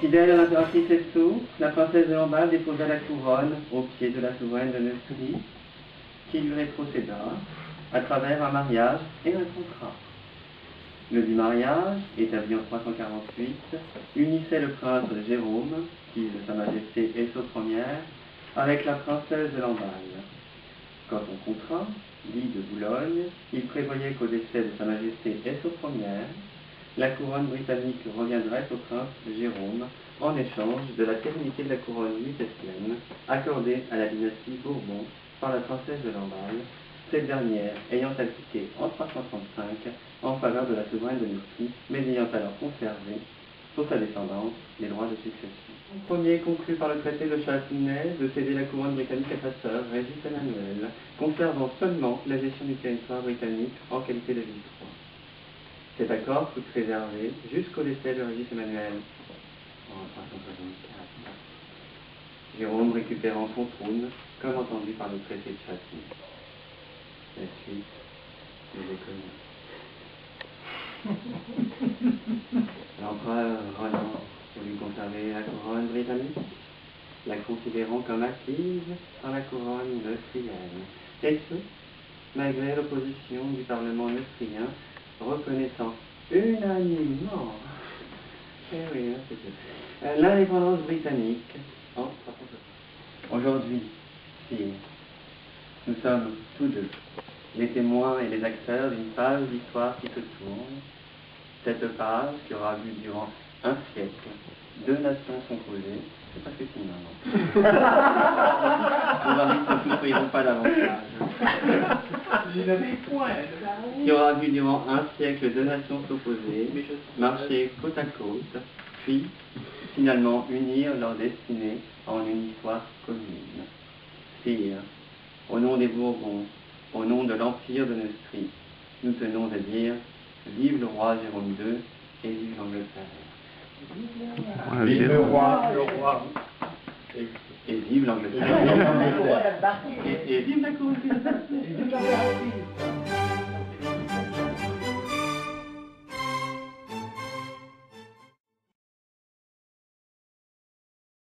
Fidèle à l'impératrice Esso, la princesse de Lamballe déposa la couronne au pied de la souveraine de Neustrie, qui lui rétrocéda à travers un mariage et un contrat. Le dit mariage, établi en 348, unissait le prince Jérôme, fils de Sa Majesté Esso Ière, avec la princesse de Lamballe. Quant au contrat, dit de Boulogne, il prévoyait qu'au décès de Sa Majesté Esso Ière, la couronne britannique reviendrait au prince Jérôme en échange de la pérennité de la couronne lucasienne accordée à la dynastie Bourbon par la princesse de Lamballe, cette dernière ayant abdiqué en 335 en faveur de la souveraine de Neustrie, mais ayant alors conservé, pour sa descendance, les droits de succession. Le premier conclu par le traité de Châtenay de céder la couronne britannique à sa sœur, Régis Emmanuel, conservant seulement la gestion du territoire britannique en qualité de vice-roi. Cet accord fut préservé jusqu'au décès de Régis Emmanuel en 364. Jérôme récupérant son trône, comme entendu par le traité de Châtenay. La suite, nous est connue. L'empereur Roland voulut conserver la couronne britannique, la considérant comme acquise par la couronne neustrienne, et ce, malgré l'opposition du Parlement neustrien, reconnaissant unanimement l'indépendance britannique en 360. Aujourd'hui, sire, nous sommes tous deux les témoins et les acteurs d'une page d'histoire qui se tourne. Cette page qui aura vu durant un siècle deux nations composées, c'est pas ce que tu m'as. On va vite ne souffriront pas davantage. Qui aura vu durant un siècle deux nations s'opposer, marcher côte à côte, puis finalement unir leurs destinées en une histoire commune. Sire, au nom des Bourbons, au nom de l'Empire de Neustrie, nous tenons à dire vive le roi Jérôme II et vive l'Angleterre. Vive le roi, et vive l'Angleterre. Et vive la couronne.